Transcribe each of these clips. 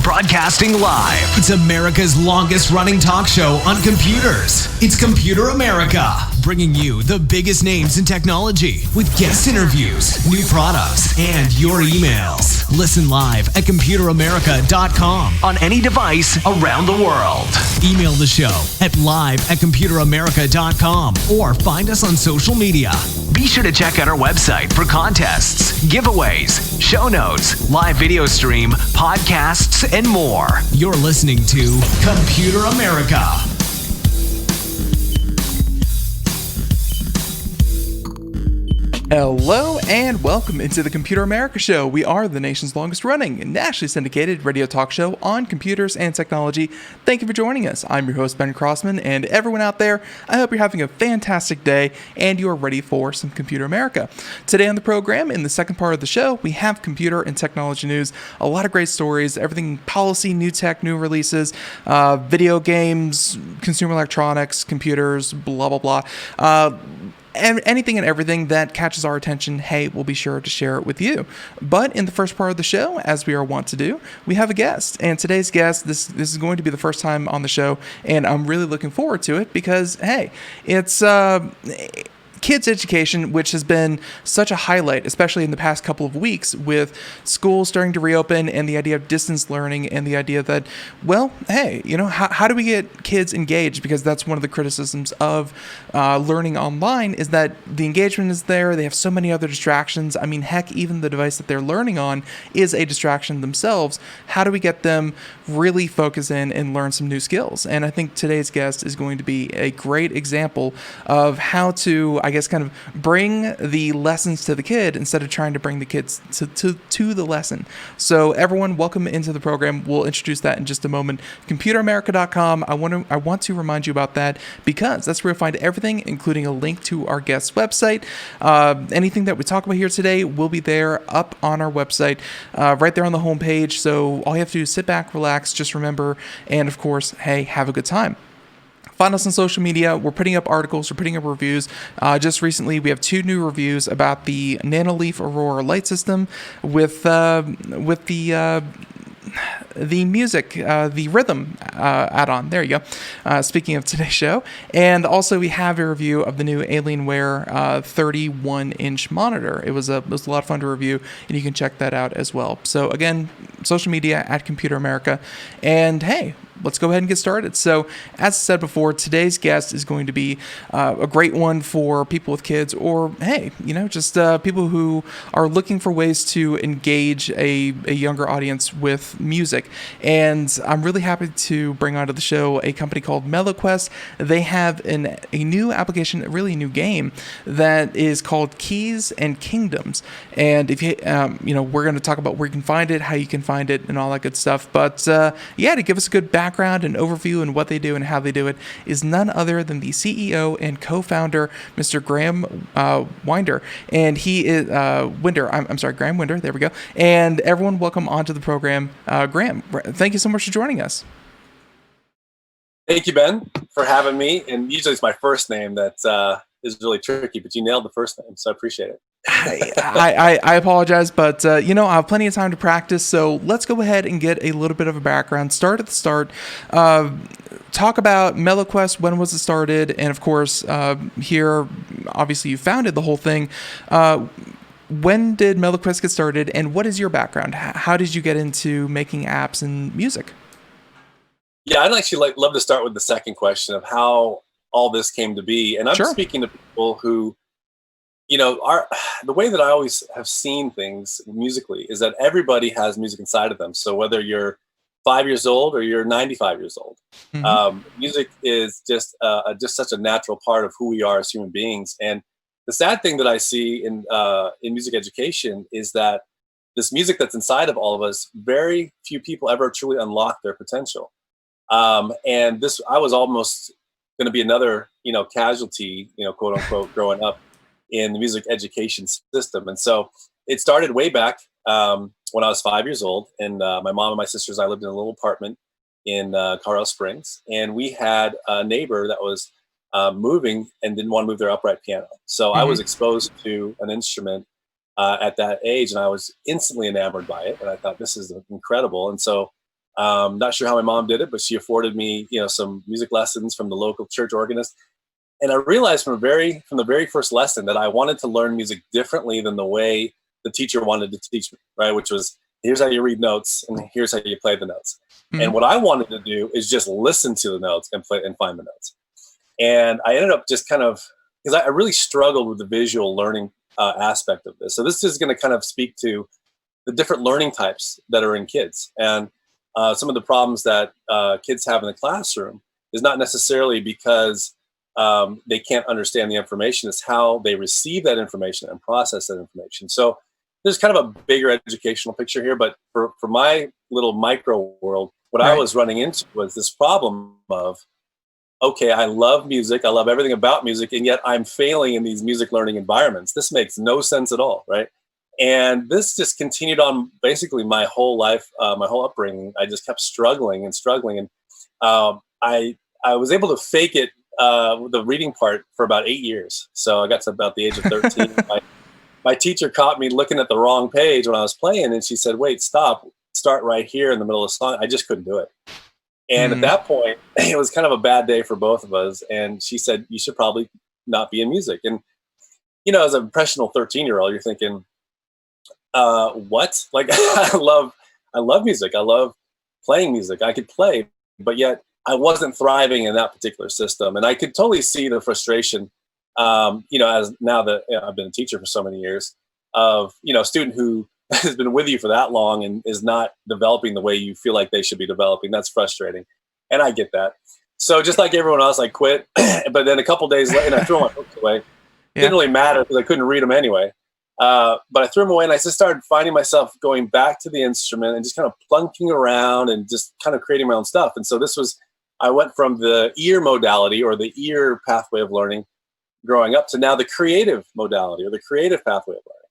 Broadcasting live. It's America's longest running talk show on computers. It's Computer America, bringing you the biggest names in technology with guest interviews, new products, and your emails. Listen live at computeramerica.com on any device around the world. Email the show at live@computeramerica.com or find us on social media. Be sure to check out our website for contests, giveaways, show notes, live video stream, podcasts, and more. You're listening to Computer America. Hello and welcome into the Computer America Show. We are the nation's longest running, nationally syndicated radio talk show on computers and technology. Thank you for joining us. I'm your host, Ben Crossman, and everyone out there, I hope you're having a fantastic day and you're ready for some Computer America. Today on the program, in the second part of the show, we have computer and technology news. A lot of great stories, everything policy, new tech, new releases, video games, consumer electronics, computers, blah, blah, blah. And anything and everything that catches our attention, hey, we'll be sure to share it with you. But in the first part of the show, as we are wont to do, we have a guest. And today's guest, this is going to be the first time on the show, and I'm really looking forward to it because, hey, it's kids education, which has been such a highlight, especially in the past couple of weeks with schools starting to reopen and the idea of distance learning and the idea that, well, hey, you know, how do we get kids engaged? Because that's one of the criticisms of learning online is that the engagement is there. They have so many other distractions. I mean, heck, even the device that they're learning on is a distraction themselves. How do we get them really focus in and learn some new skills? And I think today's guest is going to be a great example of how to, I guess, kind of bring the lessons to the kid instead of trying to bring the kids to the lesson. So everyone, welcome into the program. We'll introduce that in just a moment. ComputerAmerica.com. I want to remind you about that because that's where you'll find everything, including a link to our guest's website. Anything that we talk about here today will be there up on our website, right there on the homepage. So all you have to do is sit back, relax, just remember, and of course, hey, have a good time. Find us on social media. We're putting up articles. We're putting up reviews. Just recently, we have 2 new reviews about the Nanoleaf Aurora light system with the music, the rhythm add-on. There you go. Speaking of today's show. And also, we have a review of the new Alienware 31-inch monitor. It was a lot of fun to review, and you can check that out as well. So again, social media at Computer America. And hey, let's go ahead and get started. So, as I said before, today's guest is going to be a great one for people with kids or, hey, you know, just people who are looking for ways to engage a younger audience with music. And I'm really happy to bring onto the show a company called MeloQuest. They have a new application, a really new game that is called Keys and Kingdoms. And if you, you know, we're going to talk about where you can find it, how you can find it, and all that good stuff. But yeah, to give us a good background and overview and what they do and how they do it is none other than the CEO and co-founder, Mr. Graeme Winder. And he is Graeme Winder. There we go. And everyone, welcome onto the program, Graeme. Thank you so much for joining us. Thank you, Ben, for having me. And usually it's my first name that is really tricky, but you nailed the first name, so I appreciate it. I apologize, but you know, I have plenty of time to practice, so let's go ahead and get a little bit of a background. Start at the start. Talk about MeloQuest. When was it started? And of course, here, obviously, you founded the whole thing. When did MeloQuest get started, and what is your background? How did you get into making apps and music? Yeah, I'd actually love to start with the second question of how all this came to be. And I'm Sure. speaking to people who the way that I always have seen things musically is that everybody has music inside of them. So whether you're 5 years old or you're 95 years old, Hmm. music is just such a natural part of who we are as human beings. And the sad thing that I see in music education is that this music that's inside of all of us, very few people ever truly unlock their potential. And this, I was almost going to be another, casualty, quote unquote, growing up in the music education system. And so it started way back when I was 5 years old, and my mom and my sisters, I lived in a little apartment in Colorado Springs, and we had a neighbor that was moving and didn't want to move their upright piano. So I was Hmm. exposed to an instrument at that age, and I was instantly enamored by it. And I thought, this is incredible. And so, not sure how my mom did it, but she afforded me, some music lessons from the local church organist. And I realized from the very first lesson that I wanted to learn music differently than the way the teacher wanted to teach me, right? Which was, here's how you read notes and here's how you play the notes. And Hmm. what I wanted to do is just listen to the notes and play and find the notes. And I ended up just kind of, because I really struggled with the visual learning aspect of this. So this is going to kind of speak to the different learning types that are in kids. And some of the problems that kids have in the classroom is not necessarily because they can't understand the information. It's how they receive that information and process that information. So there's kind of a bigger educational picture here, but for my little micro world, what I Right. was running into was this problem of, okay, I love music, I love everything about music, and yet I'm failing in these music learning environments. This makes no sense at all, right? And this just continued on basically my whole life, my whole upbringing. I just kept struggling and struggling, and I was able to fake it, the reading part, for about 8 years. So I got to about the age of 13. My teacher caught me looking at the wrong page when I was playing, and she said, "Wait, stop! Start right here in the middle of the song." I just couldn't do it. And at Hmm. that point, it was kind of a bad day for both of us. And she said, "You should probably not be in music." And as an impressionable 13-year-old, you're thinking, what? Like, I love music. I love playing music. I could play, but yet I wasn't thriving in that particular system. And I could totally see the frustration, as now that I've been a teacher for so many years, of, a student who has been with you for that long and is not developing the way you feel like they should be developing. That's frustrating. And I get that. So just like everyone else, I quit. But then a couple days later, and I threw my books away. Yeah. Didn't really matter because I couldn't read them anyway. But I threw them away, and I just started finding myself going back to the instrument and just kind of plunking around and just kind of creating my own stuff. And so I went from the ear modality or the ear pathway of learning growing up to now the creative modality or the creative pathway of learning.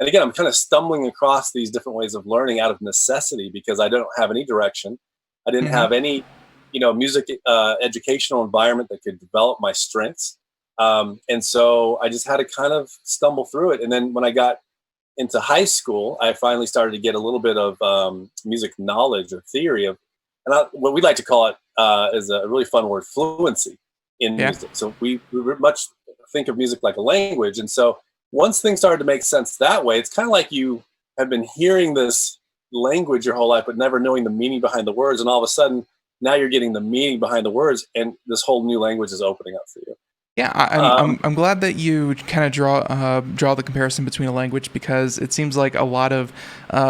And again, I'm kind of stumbling across these different ways of learning out of necessity because I don't have any direction. I didn't Hmm. have any, music educational environment that could develop my strengths. And so I just had to kind of stumble through it. And then when I got into high school, I finally started to get a little bit of music knowledge or theory of, what we like to call it is a really fun word, fluency in Yeah. music. So we very much think of music like a language. And so once things started to make sense that way, it's kind of like you have been hearing this language your whole life, but never knowing the meaning behind the words. And all of a sudden, now you're getting the meaning behind the words, and this whole new language is opening up for you. Yeah, I'm Um, I'm I'm glad that you kind of draw the comparison between a language, because it seems like a lot of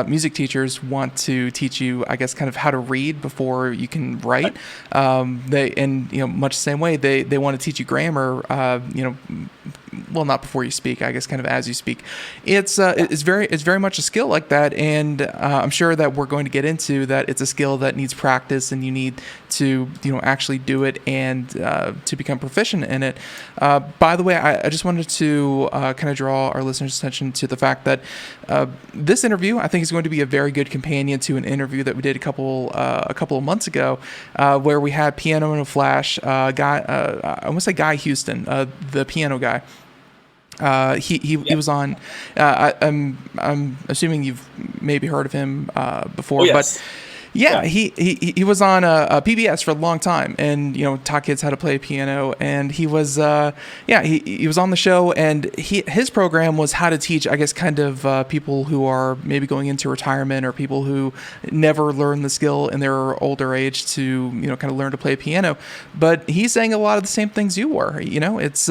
music teachers want to teach you, I guess, kind of how to read before you can write. Much the same way they want to teach you grammar. Well, not before you speak, I guess, kind of as you speak. It's very much a skill like that, and I'm sure that we're going to get into that. It's a skill that needs practice, and you need to actually do it and to become proficient in it. By the way, I just wanted to kind of draw our listeners' attention to the fact that this interview, I think, is going to be a very good companion to an interview that we did a couple of months ago, where we had Piano in a Flash I want to say Guy Houston, the piano guy. He yeah. was on. I'm assuming you've maybe heard of him Oh before, but yes. yeah, Yeah. he was on a PBS for a long time, and taught kids how to play piano. And he was he was on the show, and his program was how to teach, I guess, kind of people who are maybe going into retirement, or people who never learn the skill in their older age to kind of learn to play piano. But he's saying a lot of the same things you were. It's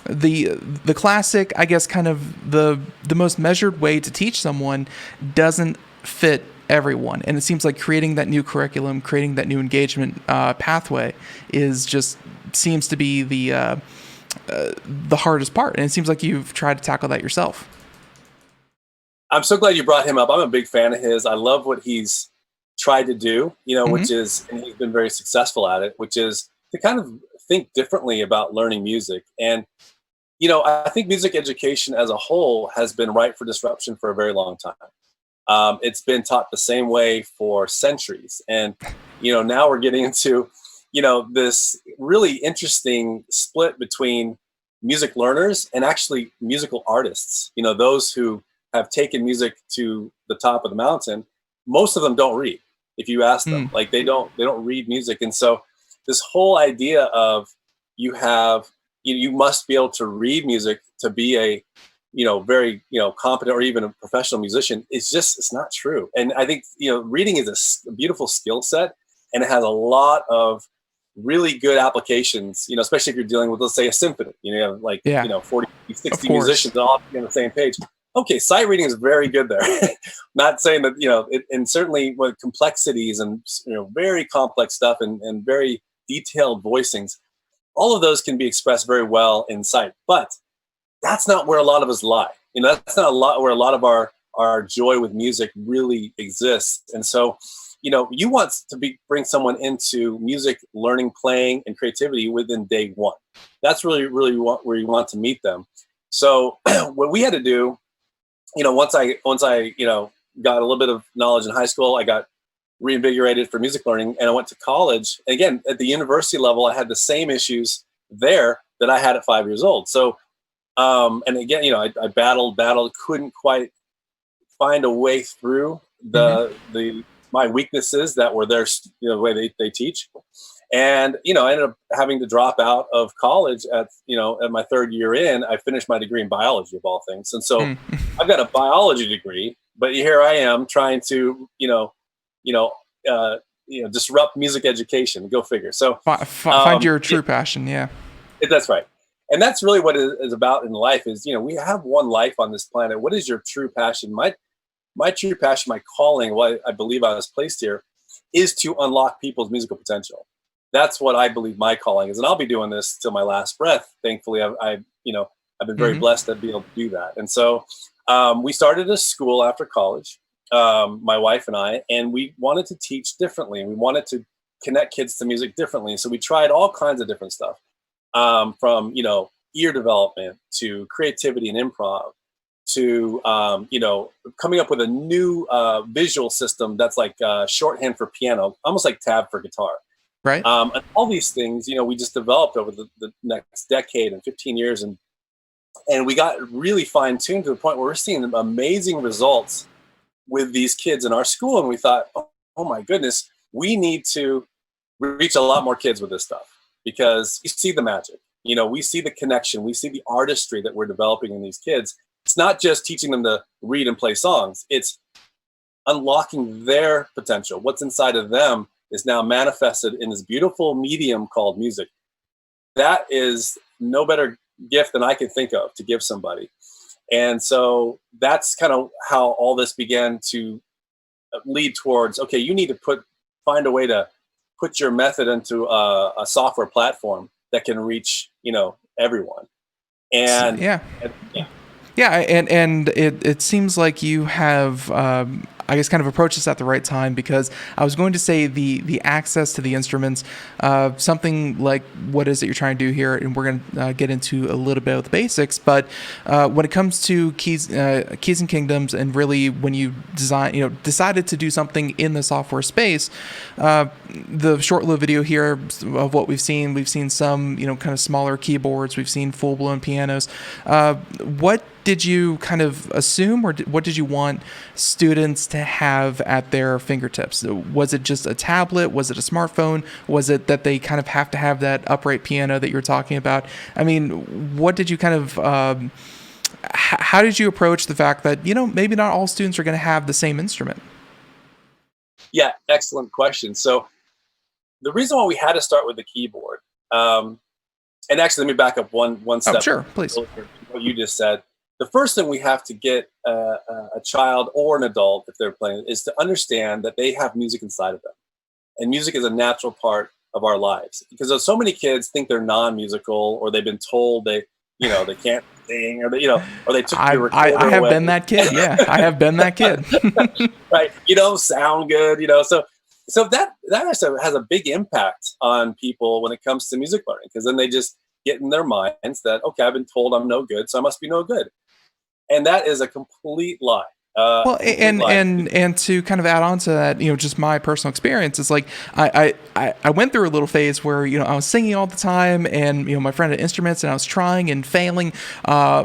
the classic, I guess, kind of the most measured way to teach someone doesn't fit everyone, and it seems like creating that new curriculum, creating that new engagement pathway seems to be the hardest part, and it seems like you've tried to tackle that yourself. I'm so glad you brought him up. I'm a big fan of his. I love what he's tried to do, which is, and he's been very successful at it, which is to kind of think differently about learning music. And, I think music education as a whole has been ripe for disruption for a very long time. It's been taught the same way for centuries. And, now we're getting into, this really interesting split between music learners and actually musical artists, those who have taken music to the top of the mountain. Most of them don't read. If you ask them, like they don't read music. And so this whole idea of you must be able to read music to be a, very, competent or even a professional musician, it's not true. And I think, reading is a beautiful skill set, and it has a lot of really good applications, especially if you're dealing with, let's say, a symphony, 40, 60 musicians all on the same page. Okay, sight reading is very good there. Not saying that, and certainly with complexities and, very complex stuff and very detailed voicings, all of those can be expressed very well in sight. But that's not where a lot of us lie. That's not where a lot of our joy with music really exists. And so, you want to bring someone into music learning, playing, and creativity within day one. That's really, really where you want to meet them. So what we had to do, once I got a little bit of knowledge in high school, I got reinvigorated for music learning, and I went to college. Again, at the university level, I had the same issues there that I had at 5 years old. So, and again, I battled, couldn't quite find a way through my weaknesses that were there, the way they teach. And, I ended up having to drop out of college at my third year in. I finished my degree in biology, of all things. And so I've got a biology degree, but here I am trying to, disrupt music education. Go figure. So find your true passion. Yeah. That's right. And that's really what it is about in life is, we have one life on this planet. What is your true passion? My true passion, my calling, what I believe I was placed here, is to unlock people's musical potential. That's what I believe my calling is, and I'll be doing this till my last breath. Thankfully, I've been very blessed to be able to do that. And so we started a school after college, my wife and I, and we wanted to teach differently. We wanted to connect kids to music differently. So we tried all kinds of different stuff, from ear development to creativity and improv to coming up with a new visual system that's like shorthand for piano, almost like tab for guitar. Right. And all these things, we just developed over the next decade and 15 years. And we got really fine tuned to the point where we're seeing amazing results with these kids in our school. And we thought, oh my goodness, we need to reach a lot more kids with this stuff, because we see the magic, we see the connection, we see the artistry that we're developing in these kids. It's not just teaching them to read and play songs. It's unlocking their potential. What's inside of them is now manifested in this beautiful medium called music. That is no better gift than I can think of to give somebody. And so that's kind of how all this began to lead towards, okay, you need to find a way to put your method into a software platform that can reach, everyone. And and it seems like you have I guess kind of approach this at the right time, because I was going to say the access to the instruments, something like what is it you're trying to do here, and we're going to get into a little bit of the basics. But when it comes to keys and kingdoms, and really when you decided to do something in the software space, the short-lived video here of what we've seen some kind of smaller keyboards, we've seen full-blown pianos. What did you kind of assume, or what did you want students to have at their fingertips? Was it just a tablet? Was it a smartphone? Was it that they kind of have to have that upright piano that you're talking about? I mean, what did you kind of, how did you approach the fact that, maybe not all students are going to have the same instrument? Yeah, excellent question. So the reason why we had to start with the keyboard, And actually, let me back up one step. Oh, sure, please. What you just said. The first thing we have to get a child or an adult, if they're playing, is to understand that they have music inside of them, and music is a natural part of our lives. Because so many kids think they're non-musical, or they've been told they can't sing, or or they took your recorder I have away. been that kid. Yeah, I have been that kid. Right? You don't sound good. So that has a big impact on people when it comes to music learning, because then they just get in their minds that, okay, I've been told I'm no good, so I must be no good. And that is a complete lie. Well, and to kind of add on to that, just my personal experience, it's like I went through a little phase where I was singing all the time, and my friend had instruments, and I was trying and failing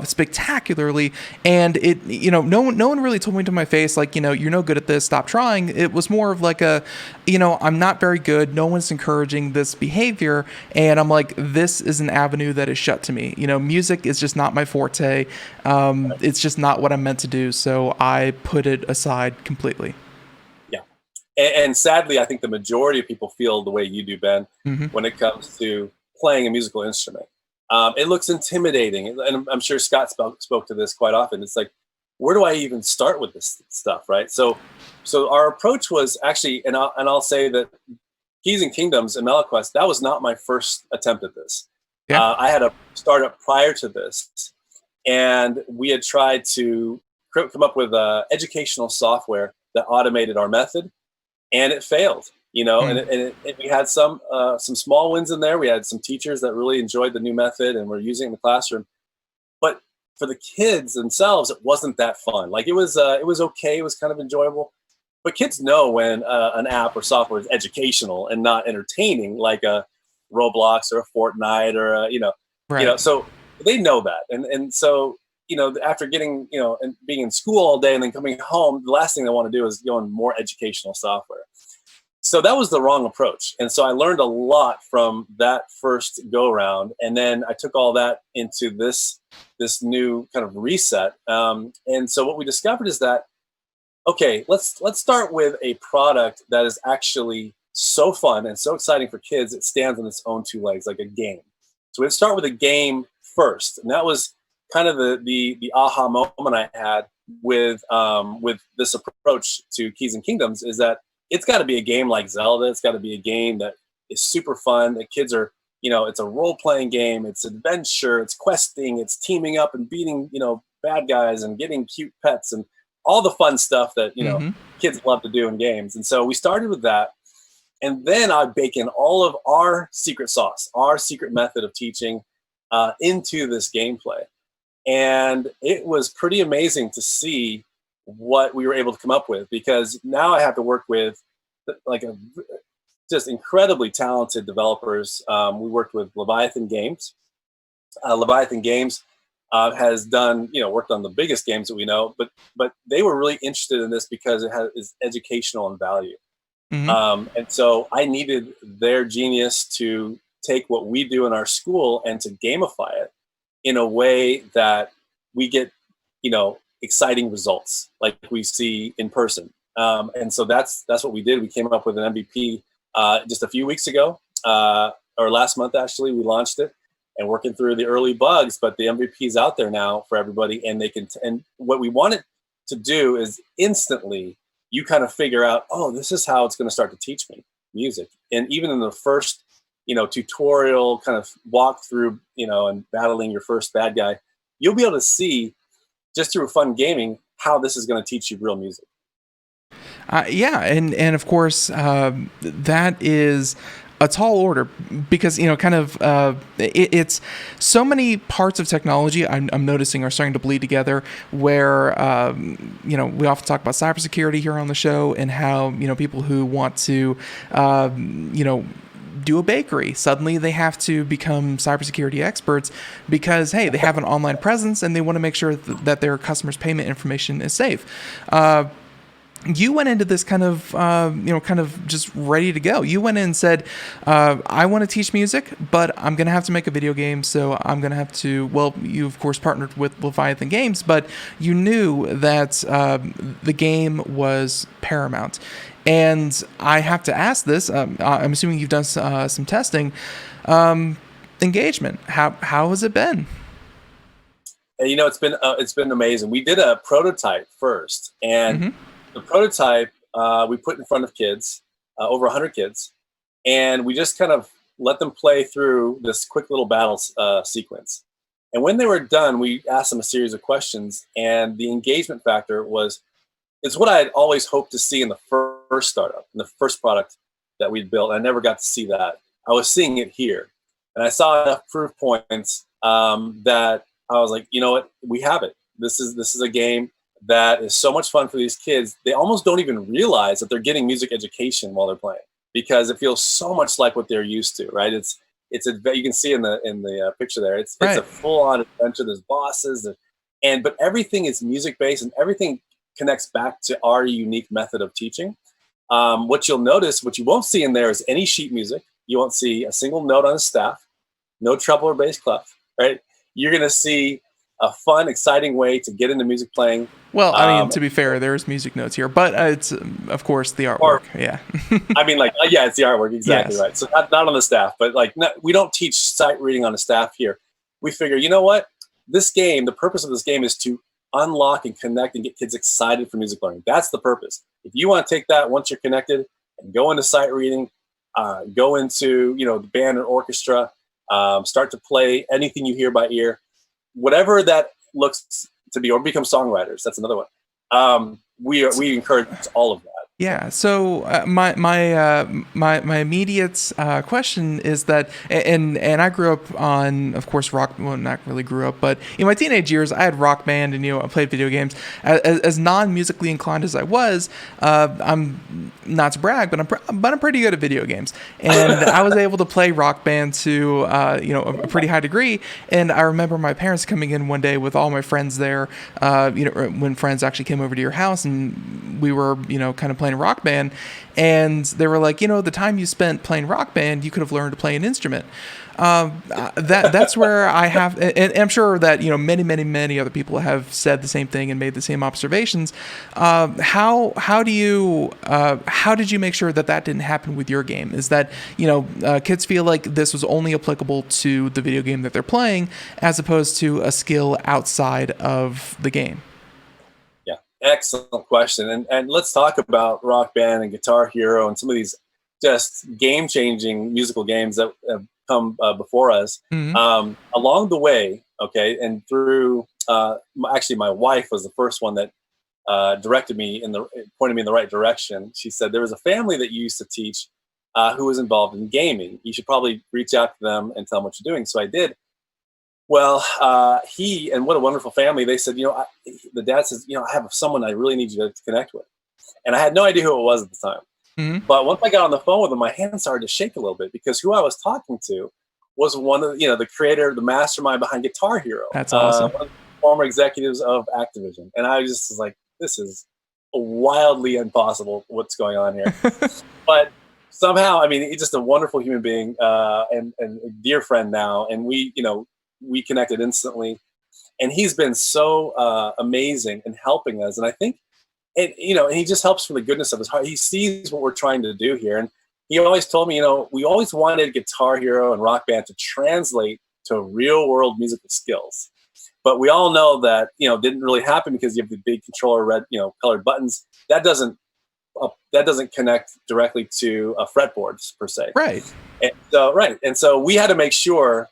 spectacularly, and it no one really told me to my face like, you're no good at this, stop trying. It was more of like I'm not very good, no one's encouraging this behavior, and I'm like, this is an avenue that is shut to me. Music is just not my forte. It's just not what I'm meant to do, so I put it aside completely. Yeah. And sadly, I think the majority of people feel the way you do, Ben, Mm-hmm. when it comes to playing a musical instrument. It looks intimidating. And I'm sure Scott spoke to this quite often. It's like, where do I even start with this stuff, right? So our approach was actually, and I'll say that Keys and Kingdoms and MeloQuest, that was not my first attempt at this. Yeah. I had a startup prior to this, and we had tried to come up with educational software that automated our method, and it failed. And we had some small wins in there. We had some teachers that really enjoyed the new method and were using it in the classroom, but for the kids themselves, it wasn't that fun. Like it was okay. It was kind of enjoyable, but kids know when an app or software is educational and not entertaining, like a Roblox or a Fortnite or Right. so they know that, and so. After getting, and being in school all day and then coming home, the last thing they want to do is go on more educational software. So that was the wrong approach. And so I learned a lot from that first go around. And then I took all that into this new kind of reset. And so what we discovered is that, okay, let's start with a product that is actually so fun and so exciting for kids. It stands on its own two legs, like a game. So we'd start with a game first. And that was kind of the aha moment I had with this approach to Keys and Kingdoms, is that it's got to be a game like Zelda. It's got to be a game that is super fun. That kids are, it's a role-playing game. It's adventure. It's questing. It's teaming up and beating, bad guys and getting cute pets and all the fun stuff that Mm-hmm. kids love to do in games. And so we started with that, and then I bake in all of our secret sauce, our secret method of teaching into this gameplay. And it was pretty amazing to see what we were able to come up with, because now I have to work with just incredibly talented developers. We worked with Leviathan Games. Leviathan Games has done, worked on the biggest games that we know, but they were really interested in this because it is educational and value. Mm-hmm. And so I needed their genius to take what we do in our school and to gamify it in a way that we get, exciting results like we see in person. And so that's what we did. We came up with an MVP just a few weeks ago, or last month, actually. We launched it and working through the early bugs, but the MVP is out there now for everybody, and and what we wanted to do is instantly you kind of figure out, oh, this is how it's going to start to teach me music. And even in the first tutorial kind of walk through, and battling your first bad guy, you'll be able to see just through fun gaming how this is going to teach you real music. Yeah, and of course that is a tall order, because it's so many parts of technology I'm noticing are starting to bleed together, where we often talk about cybersecurity here on the show, and how people who want to do a bakery, suddenly they have to become cybersecurity experts because, hey, they have an online presence and they want to make sure that their customers' payment information is safe. You went into this kind of just ready to go. You went in and said, I want to teach music, but I'm going to have to make a video game. So I'm going to have to, well, you of course partnered with Leviathan Games, but you knew that the game was paramount. And I have to ask this, I'm assuming you've done some testing. engagement. How has it been? And, it's been amazing. We did a prototype first, and the prototype we put in front of kids, over 100 kids, and we just kind of let them play through this quick little battle sequence. And when they were done, we asked them a series of questions, and the engagement factor it's what I had always hoped to see in the first startup, in the first product that we'd built. I never got to see that. I was seeing it here, and I saw enough proof points that I was like, you know what, we have it. This is a game that is so much fun for these kids. They almost don't even realize that they're getting music education while they're playing, because it feels so much like what they're used to, right? You can see in the picture there. It's a full on adventure. There's bosses, but everything is music based, and everything connects back to our unique method of teaching. What you'll notice, what you won't see in there is any sheet music. You won't see a single note on a staff, no treble or bass clef, right? You're going to see a fun, exciting way to get into music playing. Well, I mean, to be fair, there's music notes here, but it's, of course, the artwork. Yeah. I mean, it's the artwork. Exactly right. So not on the staff, but we don't teach sight reading on the staff here. We figure, you know what? The purpose of this game is to unlock and connect and get kids excited for music learning. That's the purpose. If you want to take that once you're connected and go into sight reading, go into, the band and orchestra, start to play anything you hear by ear, whatever that looks to be, or become songwriters. That's another one. We encourage all of that. Yeah. So my immediate question is that, and I grew up on, of course, rock. Well, not really grew up, but in my teenage years, I had Rock Band, and I played video games. As non-musically inclined as I was, I'm not to brag, but I'm pretty good at video games, and I was able to play Rock Band to a pretty high degree. And I remember my parents coming in one day with all my friends there. When friends actually came over to your house, and we were kind of playing Rock Band, and they were like, the time you spent playing Rock Band, you could have learned to play an instrument. That's where I have, and I'm sure that many other people have said the same thing and made the same observations. How did you make sure that didn't happen with your game? Is that kids feel like this was only applicable to the video game that they're playing, as opposed to a skill outside of the game? Excellent question. And let's talk about Rock Band and Guitar Hero and some of these just game-changing musical games that have come before us. Along the way, and through actually my wife was the first one that pointed me in the right direction. She said, there was a family that you used to teach who was involved in gaming. You should probably reach out to them and tell them what you're doing. So I did. Well, and what a wonderful family. They said, the dad says, I have someone I really need you to connect with. And I had no idea who it was at the time. But once I got on the phone with him, my hands started to shake a little bit, because who I was talking to was one of the creator, the mastermind behind Guitar Hero. That's awesome. One of the former executives of Activision. And I just was like, this is wildly impossible what's going on here. But somehow, he's just a wonderful human being and a dear friend now. And we connected instantly, and he's been so amazing in helping us. And I think, and he just helps from the goodness of his heart. He sees what we're trying to do here. And he always told me, we always wanted Guitar Hero and Rock Band to translate to real world musical skills. But we all know that, didn't really happen, because you have the big controller, red, colored buttons. That doesn't connect directly to fretboards per se. Right. And so we had to make sure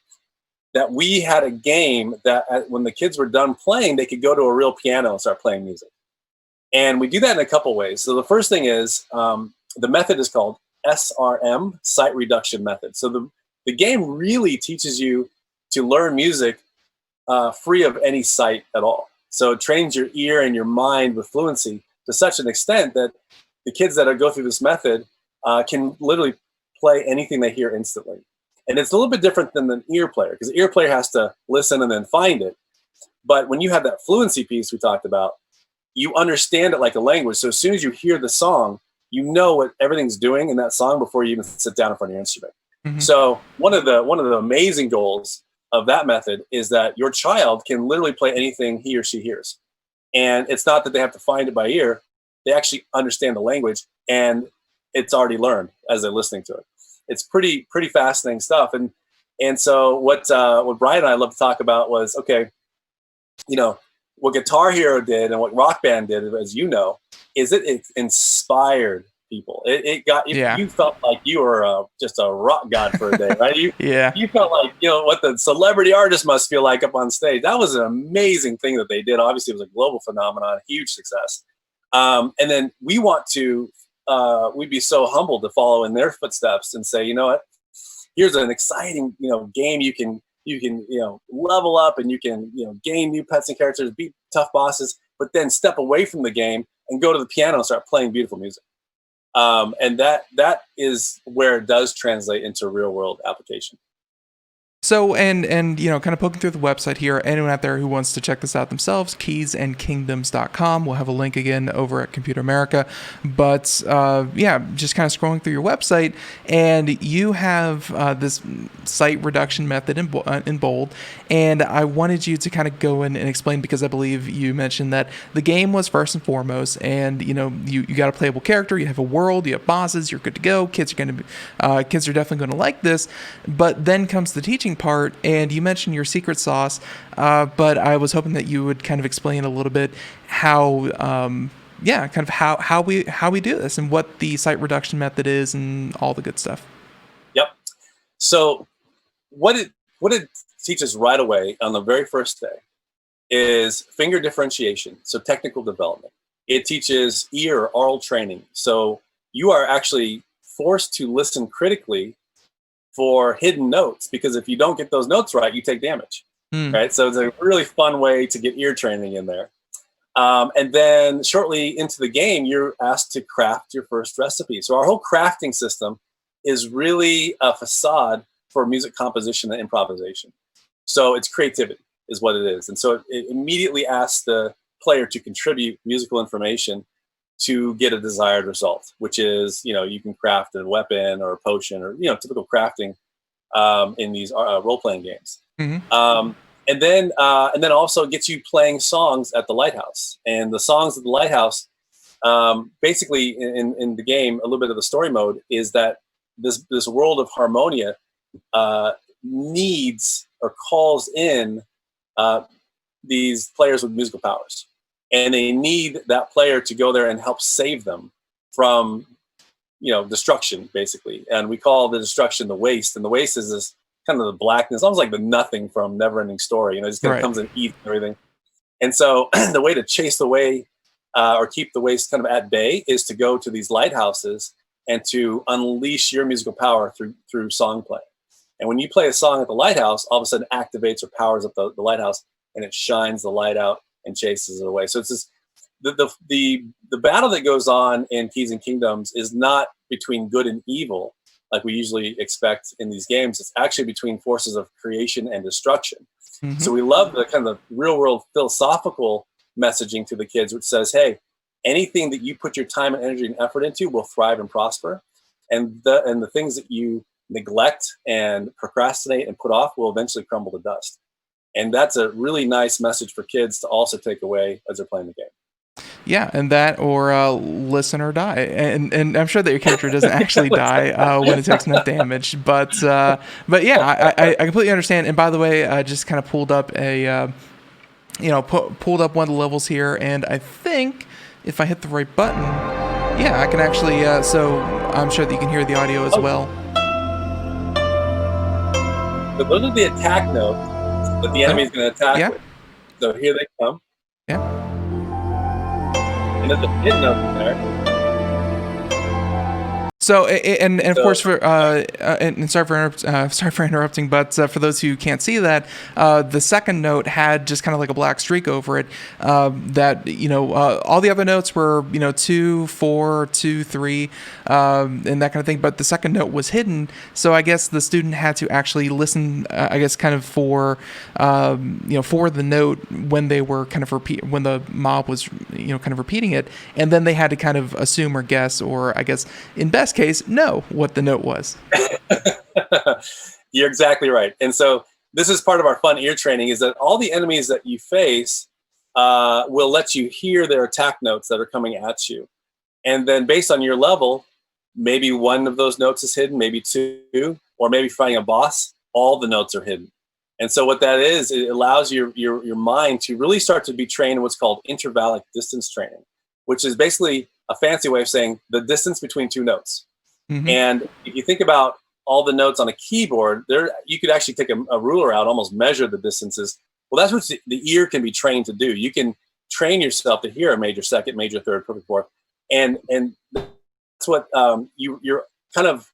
that we had a game that when the kids were done playing, they could go to a real piano and start playing music. And we do that in a couple ways. So the first thing is, the method is called SRM, sight reduction method. So the game really teaches you to learn music free of any sight at all. So it trains your ear and your mind with fluency to such an extent that the kids that go through this method can literally play anything they hear instantly. And it's a little bit different than an ear player, because the ear player has to listen and then find it. But when you have that fluency piece we talked about, you understand it like a language. So as soon as you hear the song, you know what everything's doing in that song before you even sit down in front of your instrument. So one of the amazing goals of that method is that your child can literally play anything he or she hears. And it's not that they have to find it by ear. They actually understand the language, and it's already learned as they're listening to it. It's pretty fascinating stuff. And And so what Brian and I love to talk about was, okay, what Guitar Hero did and what Rock Band did, as you know, is it inspired people. It got you felt like you were just a rock god for a day, right? You felt like what the celebrity artist must feel like up on stage. That was an amazing thing that they did. Obviously, it was a global phenomenon, huge success. And then we want to we'd be so humbled to follow in their footsteps and say, you know what, here's an exciting game you can level up and you can gain new pets and characters, beat tough bosses, but then step away from the game and go to the piano and start playing beautiful music. And that is where it does translate into real world application. So, and kind of poking through the website here, anyone out there who wants to check this out themselves, keysandkingdoms.com. We'll have a link again over at Computer America. But, just kind of scrolling through your website, and you have this site reduction method in bold. And I wanted you to kind of go in and explain, because I believe you mentioned that the game was first and foremost, and, you got a playable character, you have a world, you have bosses, you're good to go. Kids are definitely going to like this. But then comes the teaching part, and you mentioned your secret sauce, but I was hoping that you would kind of explain a little bit how how we do this and what the site reduction method is and all the good stuff. Yep. So what it teaches right away on the very first day is finger differentiation, so technical development. It teaches ear or oral training, so you are actually forced to listen critically for hidden notes, because if you don't get those notes right, you take damage, right? So it's a really fun way to get ear training in there. And then shortly into the game, you're asked to craft your first recipe. So our whole crafting system is really a facade for music composition and improvisation. So it's creativity is what it is. And so it immediately asks the player to contribute musical information to get a desired result, which is, you can craft a weapon or a potion or, typical crafting in these role-playing games. Mm-hmm. And then also gets you playing songs at the lighthouse. And the songs at the lighthouse, basically in the game, a little bit of the story mode is that this world of Harmonia needs or calls in these players with musical powers. And they need that player to go there and help save them from, destruction, basically. And we call the destruction the waste. And the waste is this kind of the blackness, almost like the nothing from Neverending Story. It just kind of comes and eats everything. And so the way to chase the way or keep the waste kind of at bay is to go to these lighthouses and to unleash your musical power through song play. And when you play a song at the lighthouse, all of a sudden activates or powers up the lighthouse, and it shines the light out and chases it away. So it's this, the battle that goes on in Keys and Kingdoms is not between good and evil like we usually expect in these games. It's actually between forces of creation and destruction. Mm-hmm. So we love the kind of real world philosophical messaging to the kids, which says, hey, anything that you put your time and energy and effort into will thrive and prosper. And the things that you neglect and procrastinate and put off will eventually crumble to dust. And that's a really nice message for kids to also take away as they're playing the game. Yeah, and that or listen or die. And I'm sure that your character doesn't actually die when it takes enough damage. But yeah, I completely understand. And by the way, I just kind of pulled up pulled up one of the levels here, and I think if I hit the right button, yeah, I can actually, so I'm sure that you can hear the audio as well. So those are the attack notes that the enemy is going to attack with. So here they come. Yeah. And there's a hidden note in there. So and of course and sorry for interrupting, but for those who can't see that, the second note had just kind of like a black streak over it. That all the other notes were 2, 4, 2, 3, and that kind of thing. But the second note was hidden, so I guess the student had to actually listen. I guess kind of for the note when they were kind of when the mob was kind of repeating it, and then they had to kind of assume or guess, or I guess in best case, know what the note was. You're exactly right. And so this is part of our fun ear training, is that all the enemies that you face will let you hear their attack notes that are coming at you. And then based on your level, maybe one of those notes is hidden, maybe 2, or maybe fighting a boss, all the notes are hidden. And so what that is, it allows your mind to really start to be trained in what's called intervallic distance training, which is basically a fancy way of saying the distance between two notes. Mm-hmm. And if you think about all the notes on a keyboard, there you could actually take a ruler out, almost measure the distances. Well, that's what the ear can be trained to do. You can train yourself to hear a major second, major third, perfect fourth, and that's what you're kind of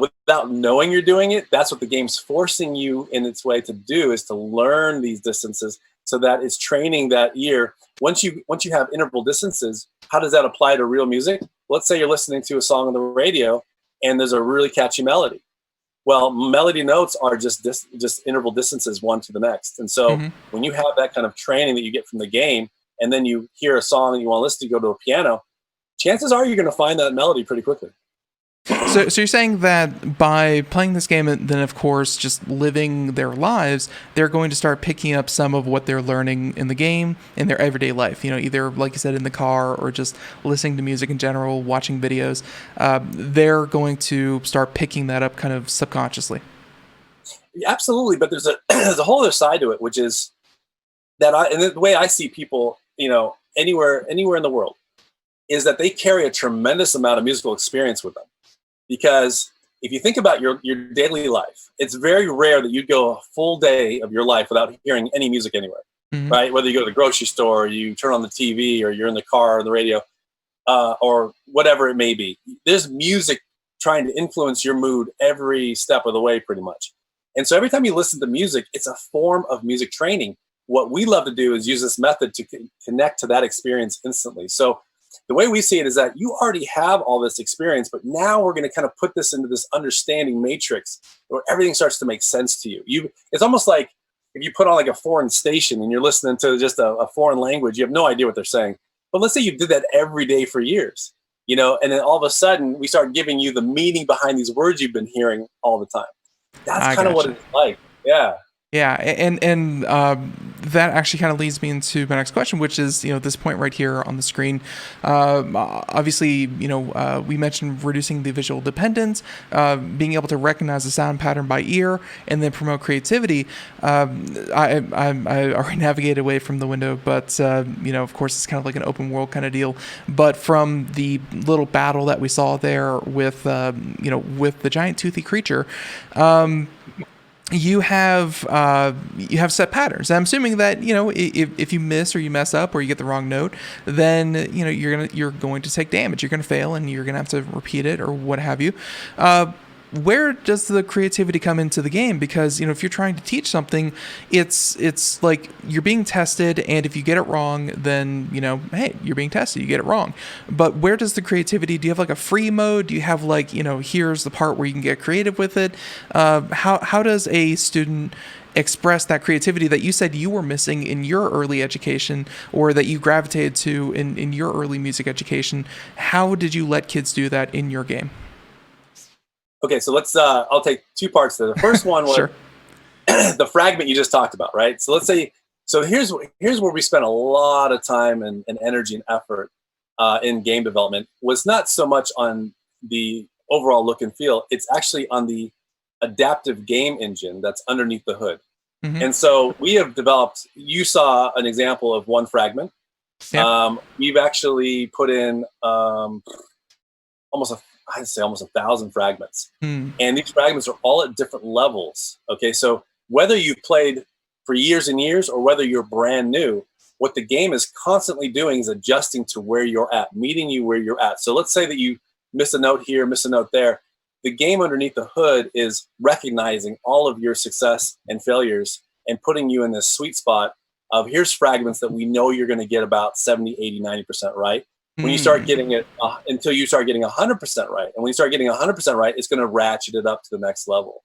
without knowing you're doing it. That's what the game's forcing you in its way to do, is to learn these distances, so that it's training that ear. Once you have interval distances, how does that apply to real music? Let's say you're listening to a song on the radio and there's a really catchy melody. Well, melody notes are just interval distances one to the next. And so when you have that kind of training that you get from the game, and then you hear a song that you want to listen to, go to a piano, chances are you're going to find that melody pretty quickly. So you're saying that by playing this game and then, of course, just living their lives, they're going to start picking up some of what they're learning in the game in their everyday life, either, like you said, in the car or just listening to music in general, watching videos. They're going to start picking that up kind of subconsciously. Absolutely. But there's a whole other side to it, which is that and the way I see people, anywhere in the world, is that they carry a tremendous amount of musical experience with them. Because if you think about your daily life, it's very rare that you'd go a full day of your life without hearing any music anywhere, right? Whether you go to the grocery store, or you turn on the TV, or you're in the car or the radio, or whatever it may be. There's music trying to influence your mood every step of the way, pretty much. And so every time you listen to music, it's a form of music training. What we love to do is use this method to connect to that experience instantly. So the way we see it is that you already have all this experience, but now we're going to kind of put this into this understanding matrix where everything starts to make sense to you. It's almost like if you put on like a foreign station and you're listening to just a foreign language, you have no idea what they're saying. But let's say you did that every day for years, and then all of a sudden we start giving you the meaning behind these words you've been hearing all the time. That's kind of what it's like. Yeah. Yeah, and that actually kind of leads me into my next question, which is, this point right here on the screen. Obviously, we mentioned reducing the visual dependence, being able to recognize the sound pattern by ear, and then promote creativity. I already navigated away from the window, but of course, it's kind of like an open world kind of deal. But from the little battle that we saw there with the giant toothy creature. You have set patterns. I'm assuming that if you miss or you mess up or you get the wrong note, then you're going to take damage. You're going to fail and you're going to have to repeat it or what have you. Where does the creativity come into the game? Because if you're trying to teach something, it's like you're being tested, and if you get it wrong, then hey, you're being tested. You get it wrong. But where does the creativity? Do you have like a free mode? Do you have like here's the part where you can get creative with it? How does a student express that creativity that you said you were missing in your early education, or that you gravitated to in your early music education? How did you let kids do that in your game? Okay, so let's. I'll take two parts there. The first one was sure. The fragment you just talked about, right? So let's say. So here's where we spent a lot of time and energy and effort in game development. Was not so much on the overall look and feel. It's actually on the adaptive game engine that's underneath the hood. And so we have developed. You saw an example of one fragment. Yeah. We've actually put in almost 1,000 fragments. And these fragments are all at different levels. Okay, so whether you played for years and years or whether you're brand new, what the game is constantly doing is adjusting to where you're at, meeting you where you're at. So let's say that you miss a note here, miss a note there. The game underneath the hood is recognizing all of your success and failures and putting you in this sweet spot of here's fragments that we know you're going to get about 70, 80, 90% right. When you start getting it until you start getting 100% right. And when you start getting 100% right, it's going to ratchet it up to the next level.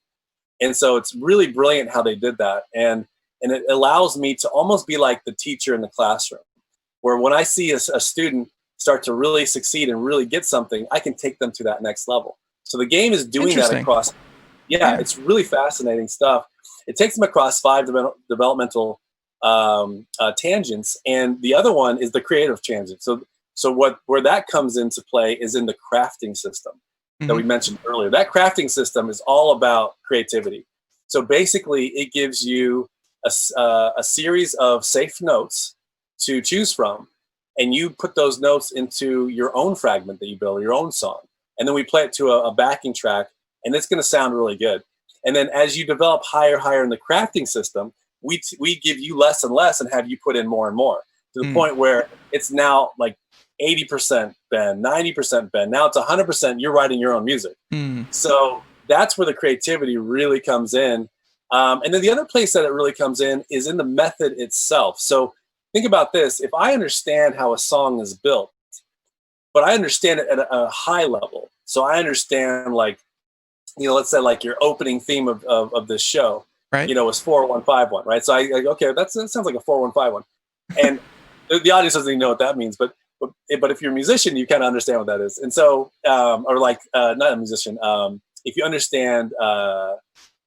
And so it's really brilliant how they did that. And it allows me to almost be like the teacher in the classroom, where when I see a student start to really succeed and really get something, I can take them to that next level. So the game is doing that across. Yeah, it's really fascinating stuff. It takes them across 5 developmental tangents. And the other one is the creative tangent. So where that comes into play is in the crafting system that we mentioned earlier. That crafting system is all about creativity. So basically, it gives you a series of safe notes to choose from, and you put those notes into your own fragment that you build, your own song, and then we play it to a backing track, and it's going to sound really good. And then as you develop higher in the crafting system, we give you less and less and have you put in more and more to the point where it's now like 80% Ben, 90% Ben. Now it's 100% you're writing your own music. So that's where the creativity really comes in. And then the other place that it really comes in is in the method itself. So think about this. If I understand how a song is built, but I understand it at a high level. So I understand, like, let's say like your opening theme of this show, right? Was 4151, right? So I like, okay, that sounds like a 4151. And the audience doesn't even know what that means, but if you're a musician, you kind of understand what that is. And so, or like, not a musician, if you understand kind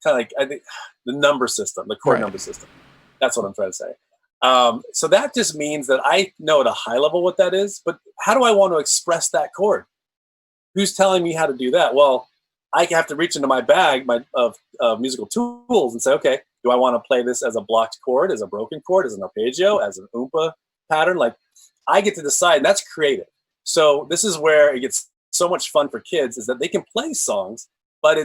of like, I think, the number system, the chord number system, that's what I'm trying to say. So that just means that I know at a high level what that is, but how do I want to express that chord? Who's telling me how to do that? Well, I have to reach into my bag of musical tools and say, okay, do I want to play this as a blocked chord, as a broken chord, as an arpeggio, as an oompa pattern? Like, I get to decide, and that's creative. So this is where it gets so much fun for kids, is that they can play songs, but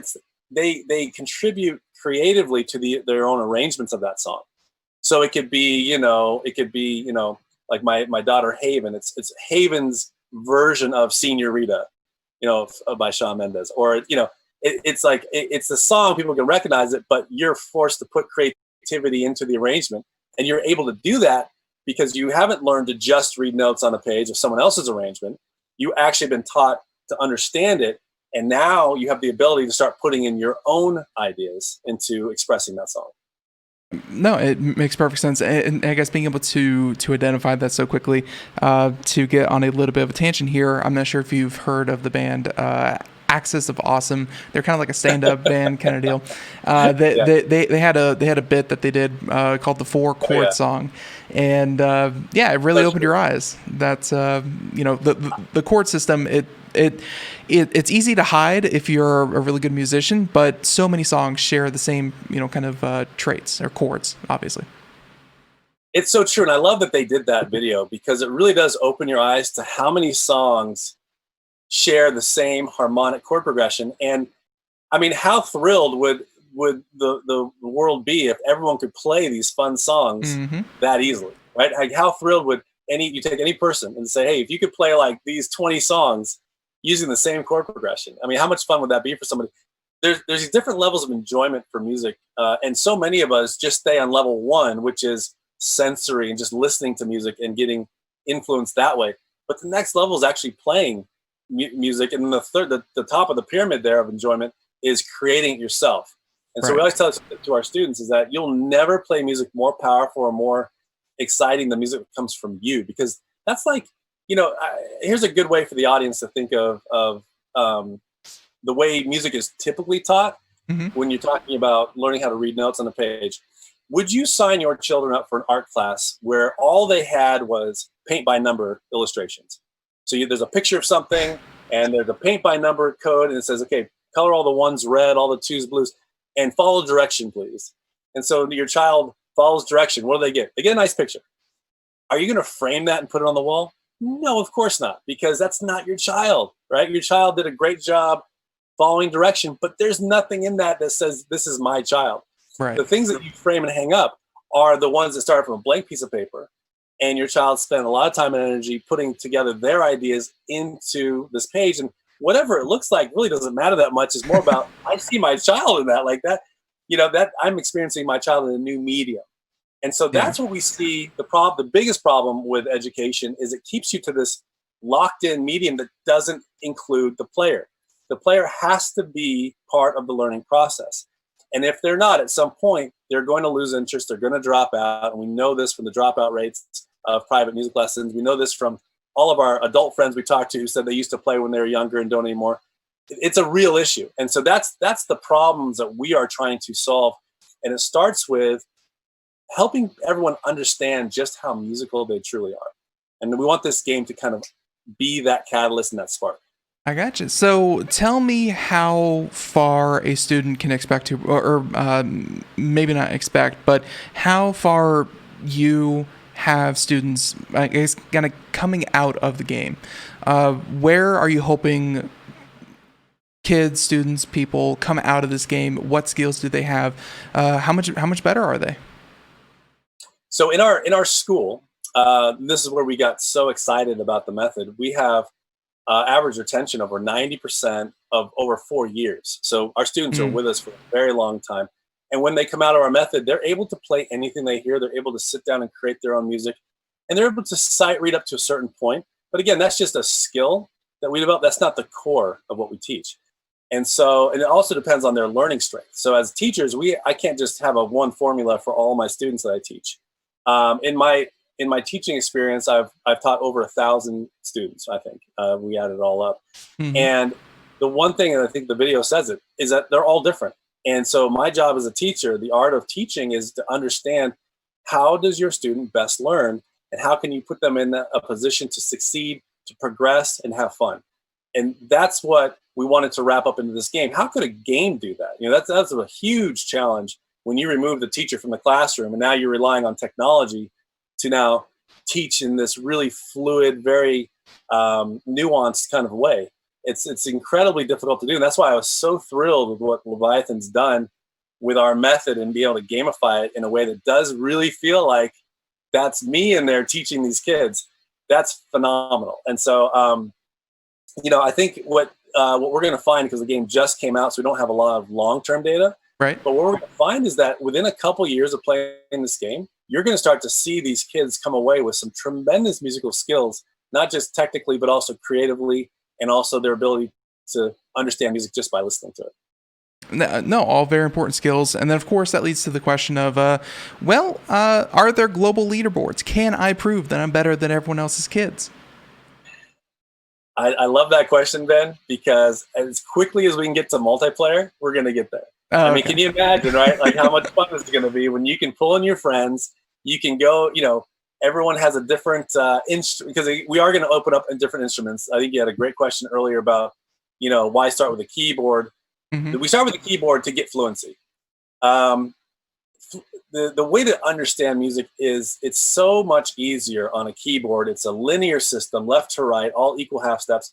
they contribute creatively to their own arrangements of that song. So it could be, like my daughter Haven. It's Haven's version of Señorita, by Shawn Mendes, or it's like it's the song, people can recognize it, but you're forced to put creativity into the arrangement, and you're able to do that because you haven't learned to just read notes on a page of someone else's arrangement. You actually been taught to understand it, and now you have the ability to start putting in your own ideas into expressing that song. No, it makes perfect sense, and I guess being able to identify that so quickly. To get on a little bit of a tangent here, I'm not sure if you've heard of the band Axis of Awesome. They're kind of like a stand-up band kind of deal. They had a bit that they did called the 4-chord song, and it really opened your eyes. That's the chord system. It's easy to hide if you're a really good musician, but so many songs share the same kind of traits or chords, obviously. It's so true, and I love that they did that video because it really does open your eyes to how many songs share the same harmonic chord progression. And I mean, how thrilled would the world be if everyone could play these fun songs that easily, right? Like, how thrilled would you take any person and say, hey, if you could play like these 20 songs using the same chord progression, I mean, how much fun would that be for somebody? There's these different levels of enjoyment for music, and so many of us just stay on level 1, which is sensory and just listening to music and getting influenced that way. But the next level is actually playing music, and then the top of the pyramid there of enjoyment is creating it yourself. And so we always tell to our students is that you'll never play music more powerful or more exciting than music that comes from you, because that's like, here's a good way for the audience to think of the way music is typically taught when you're talking about learning how to read notes on a page. Would you sign your children up for an art class where all they had was paint by number illustrations? So there's a picture of something, and there's a paint by number code, and it says, okay, color all the 1s red, all the 2s blues, and follow direction, please. And so your child follows direction. What do they get? They get a nice picture. Are you going to frame that and put it on the wall? No, of course not, because that's not your child, right? Your child did a great job following direction, but there's nothing in that says this is my child. Right. The things that you frame and hang up are the ones that start from a blank piece of paper, and your child spent a lot of time and energy putting together their ideas into this page. And whatever it looks like really doesn't matter that much. It's more about, I see my child in that, like that, that I'm experiencing my child in a new medium. And so that's what we see. The biggest problem with education is it keeps you to this locked in medium that doesn't include the player. The player has to be part of the learning process. And if they're not, at some point, they're going to lose interest. They're going to drop out. And we know this from the dropout rates of private music lessons. We know this from all of our adult friends we talked to who said they used to play when they were younger and don't anymore. It's a real issue. And so that's the problems that we are trying to solve. And it starts with helping everyone understand just how musical they truly are. And we want this game to kind of be that catalyst and that spark. I gotcha. So tell me how far a student can expect to, or maybe not expect, but how far you have students, I guess, kind of coming out of the game. Where are you hoping kids, students, people come out of this game? What skills do they have? How much better are they? So in our school, this is where we got so excited about the method. We have average retention over 90% of over 4 years. So our students are Mm, with us for a very long time. And when they come out of our method, they're able to play anything they hear. They're able to sit down and create their own music. And they're able to sight read up to a certain point. But again, that's just a skill that we develop. That's not the core of what we teach. And it also depends on their learning strength. So as teachers, I can't just have a one formula for all my students that I teach. In my teaching experience, I've taught over 1,000 students. I think we added it all up. hmm And the one thing, and I think the video says it, is that they're all different. And so my job as a teacher, the art of teaching, is to understand how does your student best learn, and how can you put them in a position to succeed, to progress, and have fun. And that's what we wanted to wrap up into this game. How could a game do that? That's a huge challenge when you remove the teacher from the classroom and now you're relying on technology to now teach in this really fluid, very nuanced kind of way. It's incredibly difficult to do. And that's why I was so thrilled with what Leviathan's done with our method and be able to gamify it in a way that does really feel like that's me in there teaching these kids. That's phenomenal. And so, I think what we're going to find, because the game just came out, so we don't have a lot of long-term data, Right. but what we're going to find is that within a couple years of playing this game, you're going to start to see these kids come away with some tremendous musical skills, not just technically, but also creatively, and also their ability to understand music just by listening to it. No, all very important skills. And then, of course, that leads to the question of, are there global leaderboards? Can I prove that I'm better than everyone else's kids? I love that question, Ben, because as quickly as we can get to multiplayer, we're going to get there. Oh, I mean, okay. can you imagine, right? Like how much fun is it going to be when you can pull in your friends, you can go, everyone has a different instrument, because we are going to open up in different instruments. I think you had a great question earlier about, why start with a keyboard? hmm We start with the keyboard to get fluency. Um, the way to understand music is it's so much easier on a keyboard. It's a linear system, left to right, all equal half steps,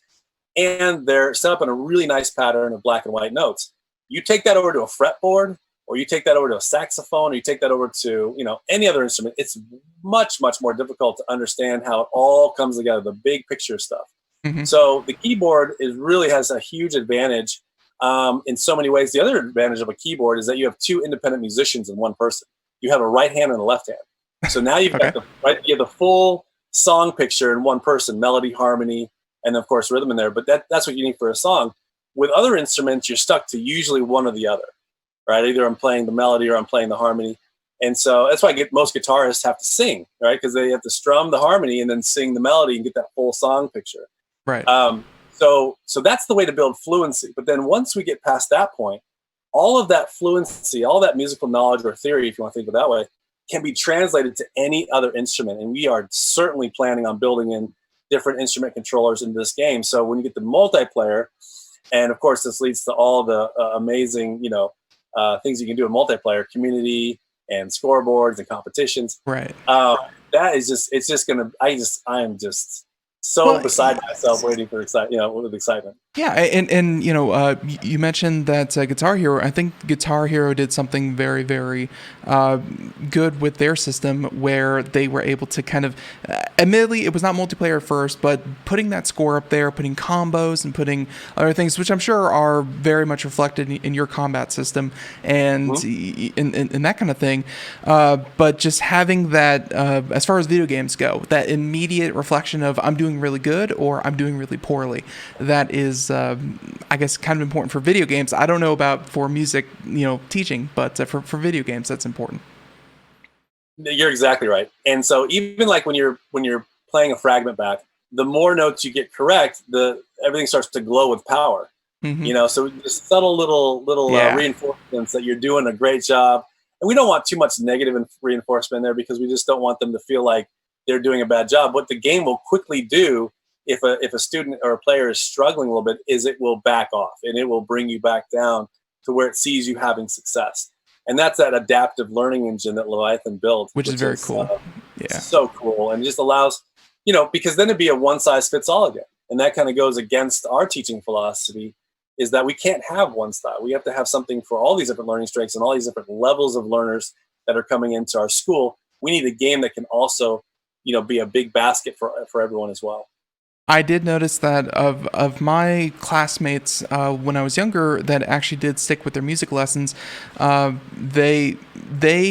and they're set up in a really nice pattern of black and white notes. You take that over to a fretboard, or you take that over to a saxophone, or you take that over to any other instrument. It's much, much more difficult to understand how it all comes together, the big picture stuff. hmm So the keyboard really has a huge advantage in so many ways. The other advantage of a keyboard is that you have two independent musicians in one person. You have a right hand and a left hand. So now you've Okay. got you have the full song picture in one person, melody, harmony, and of course rhythm in there. But that's what you need for a song. With other instruments, you're stuck to usually one or the other, right? Either I'm playing the melody or I'm playing the harmony. And so that's why most guitarists have to sing, right? Because they have to strum the harmony and then sing the melody and get that full song picture. Right. So that's the way to build fluency. But then once we get past that point, all of that fluency, all that musical knowledge or theory, if you want to think of it that way, can be translated to any other instrument. And we are certainly planning on building in different instrument controllers into this game. So when you get the multiplayer, and of course this leads to all the amazing, things you can do in multiplayer, community and scoreboards and competitions. Right. That is I am just so Well, beside myself waiting for with excitement. yeah, and you mentioned that Guitar Hero. I think Guitar Hero did something very, very good with their system, where they were able to kind of, admittedly, it was not multiplayer at first, but putting that score up there, putting combos and putting other things, which I'm sure are very much reflected in your combat system and in that kind of thing. But just having that, as far as video games go, that immediate reflection of I'm doing really good or I'm doing really poorly, that is, I guess, kind of important for video games. I don't know about for music, teaching, but for video games, that's important. You're exactly right. And so even like when you're playing a fragment back, the more notes you get correct, everything starts to glow with power. Mm-hmm. So just subtle little Yeah. reinforcements that you're doing a great job. And we don't want too much negative reinforcement there, because we just don't want them to feel like they're doing a bad job. What the game will quickly do if a student or a player is struggling a little bit, is it will back off and it will bring you back down to where it sees you having success. And that's that adaptive learning engine that Leviathan built, which is very cool. Yeah, so cool, and just allows, because then it'd be a one size fits all again, and that kind of goes against our teaching philosophy. Is that we can't have one style. We have to have something for all these different learning strengths and all these different levels of learners that are coming into our school. We need a game that can also, be a big basket for everyone as well. I did notice that of my classmates when I was younger that actually did stick with their music lessons, they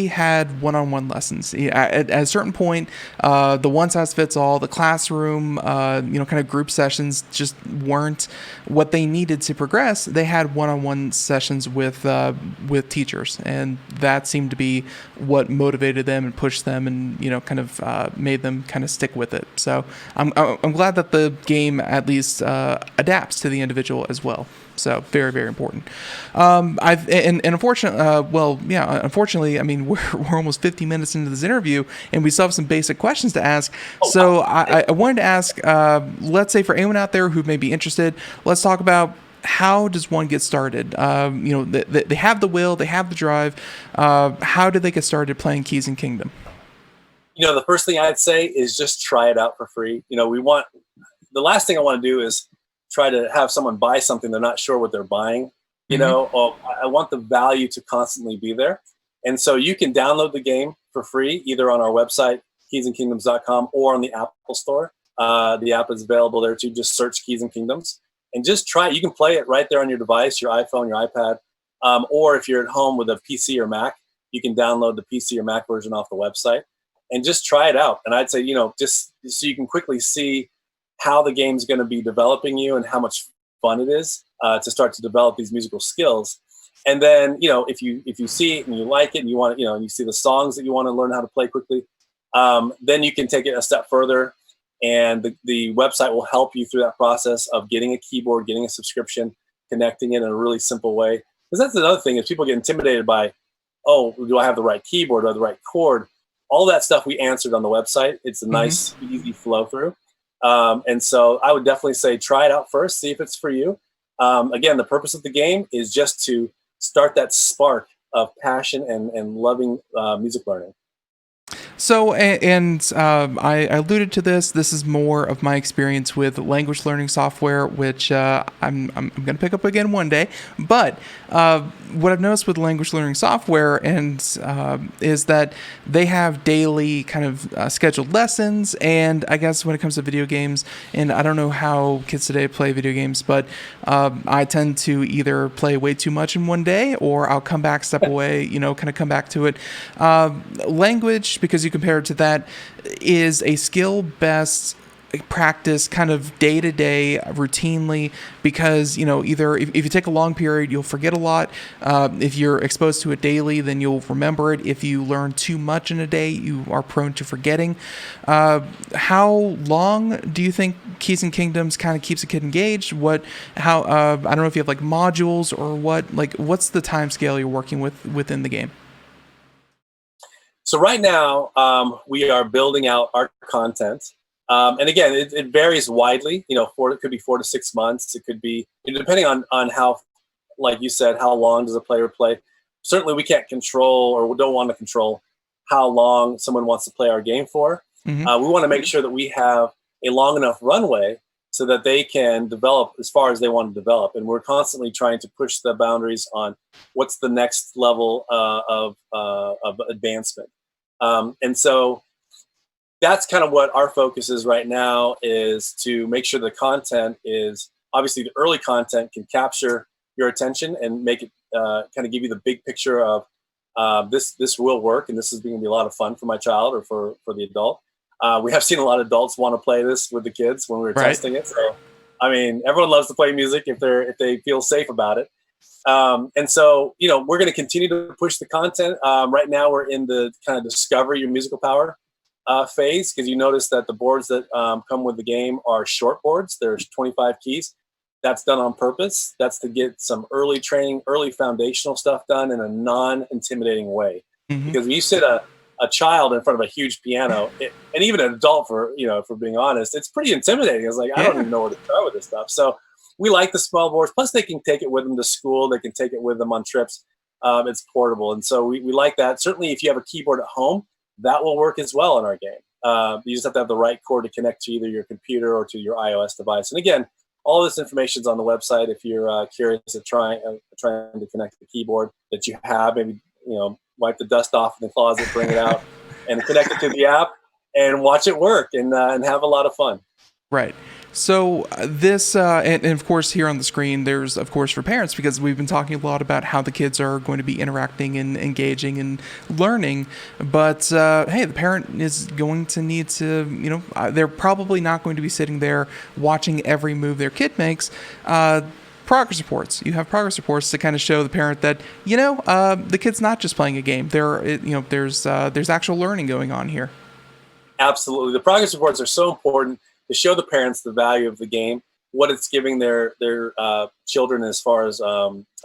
had one-on-one lessons. At a certain point, the one size fits all, the classroom, kind of group sessions just weren't what they needed to progress. They had one-on-one sessions with teachers, and that seemed to be what motivated them and pushed them, and kind of made them kind of stick with it. So I'm glad that the game at least adapts to the individual as well. So very, very important. Unfortunately, I mean, we're almost 50 minutes into this interview, and we still have some basic questions to ask. So I wanted to ask, let's say for anyone out there who may be interested, let's talk about how does one get started? They have the will, they have the drive. How do they get started playing Keys and Kingdom? The first thing I'd say is just try it out for free. The last thing I want to do is try to have someone buy something they're not sure what they're buying. I want the value to constantly be there. And so you can download the game for free, either on our website, keysandkingdoms.com, or on the Apple Store. The app is available there too. Just search Keys and Kingdoms and just try it. You can play it right there on your device, your iPhone, your iPad. Or if you're at home with a PC or Mac, you can download the PC or Mac version off the website and just try it out. And I'd say, just so you can quickly see how the game's going to be developing you and how much fun it is to start to develop these musical skills. And then, if you see it and you like it and you want, and you see the songs that you want to learn how to play quickly, then you can take it a step further, and the website will help you through that process of getting a keyboard, getting a subscription, connecting it in a really simple way. Because that's another thing, is people get intimidated by, oh, do I have the right keyboard? Do I have the right chord? All that stuff we answered on the website. It's a nice, easy flow through. And so I would definitely say try it out first, see if it's for you. Again, the purpose of the game is just to start that spark of passion and loving music learning. So, I alluded to this. This is more of my experience with language learning software, which I'm going to pick up again one day. But what I've noticed with language learning software is that they have daily kind of scheduled lessons. And I guess when it comes to video games, and I don't know how kids today play video games, but I tend to either play way too much in one day, or I'll come back, step away, kind of come back to it. Language, because you compare it to that, is a skill best practice kind of day to day routinely, because either if you take a long period, you'll forget a lot. If you're exposed to it daily, then you'll remember it. If you learn too much in a day, you are prone to forgetting. How long do you think Keys and Kingdoms kind of keeps a kid engaged? I don't know if you have like modules or what's the time scale you're working with within the game? So right now, we are building out our content. And again, it varies widely. It could be 4 to 6 months. It could be, depending on how, like you said, how long does a player play. Certainly we can't control, or we don't want to control, how long someone wants to play our game for. We want to make sure that we have a long enough runway so that they can develop as far as they want to develop. And we're constantly trying to push the boundaries on what's the next level of advancement. And so that's kind of what our focus is right now, is to make sure the content is, obviously the early content can capture your attention and make it kind of give you the big picture of this will work, and this is going to be a lot of fun for my child or for the adult. We have seen a lot of adults want to play this with the kids when we were testing it. So, I mean, everyone loves to play music if they feel safe about it. And so, we're going to continue to push the content. Right now we're in the kind of discover your musical power phase, because you notice that the boards that come with the game are short boards. There's 25 keys. That's done on purpose. That's to get some early training, early foundational stuff done in a non-intimidating way. Because when you sit a child in front of a huge piano, and even an adult, for being honest, it's pretty intimidating. It's like, I don't even know where to start with this stuff. So we like the small boards. Plus, they can take it with them to school. They can take it with them on trips. It's portable, and so we like that. Certainly, if you have a keyboard at home, that will work as well in our game. You just have to have the right cord to connect to either your computer or to your iOS device. And again, all this information is on the website if you're curious at trying to connect the keyboard that you have. Maybe wipe the dust off in the closet, bring it out, and connect it to the app and watch it work and have a lot of fun. Right. So this, and of course here on the screen, there's of course for parents, because we've been talking a lot about how the kids are going to be interacting and engaging and learning. But hey, the parent is going to need to, they're probably not going to be sitting there watching every move their kid makes. Progress reports. You have progress reports to kind of show the parent that the kid's not just playing a game. There's actual learning going on here. Absolutely, the progress reports are so important to show the parents the value of the game, what it's giving their children as far as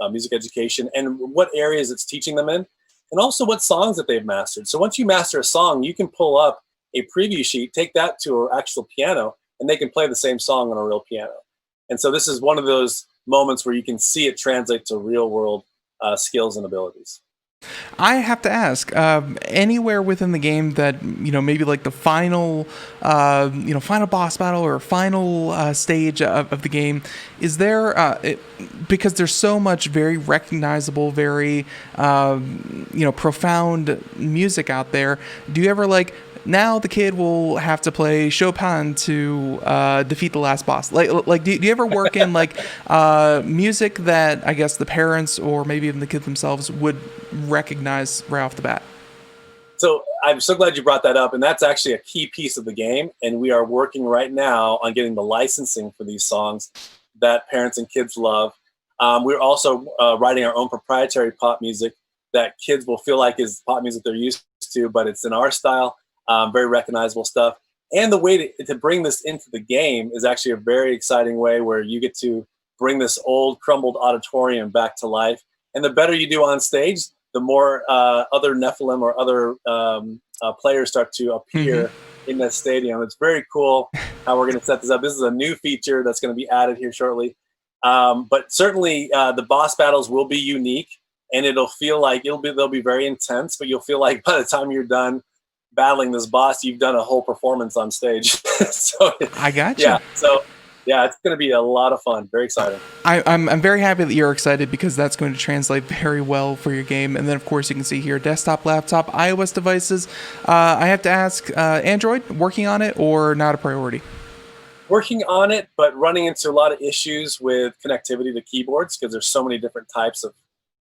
music education, and what areas it's teaching them in, and also what songs that they've mastered. So once you master a song, you can pull up a preview sheet, take that to an actual piano, and they can play the same song on a real piano. And so this is one of those moments where you can see it translate to real world skills and abilities. I have to ask, anywhere within the game that, maybe like the final boss battle or final stage of the game, is there, because there's so much very recognizable, very, profound music out there, do you ever now the kid will have to play Chopin to defeat the last boss? Do you ever work in music that I guess the parents or maybe even the kid themselves would recognize right off the bat? So I'm so glad you brought that up, and that's actually a key piece of the game. And we are working right now on getting the licensing for these songs that parents and kids love. We're also writing our own proprietary pop music that kids will feel like is pop music they're used to, but it's in our style. Very recognizable stuff. And the way to bring this into the game is actually a very exciting way where you get to bring this old crumbled auditorium back to life. And the better you do on stage, the more other Nephilim or other players start to appear in the stadium. It's very cool how we're going to set this up. This is a new feature that's going to be added here shortly. But certainly the boss battles will be unique, and it'll feel like they'll be very intense, but you'll feel like by the time you're done battling this boss, you've done a whole performance on stage. So I got you. Yeah. So yeah, it's going to be a lot of fun. Very exciting. I'm very happy that you're excited, because that's going to translate very well for your game. And then of course you can see here desktop, laptop, iOS devices. I have to ask, Android, working on it or not a priority? Working on it, but running into a lot of issues with connectivity to keyboards because there's so many different types of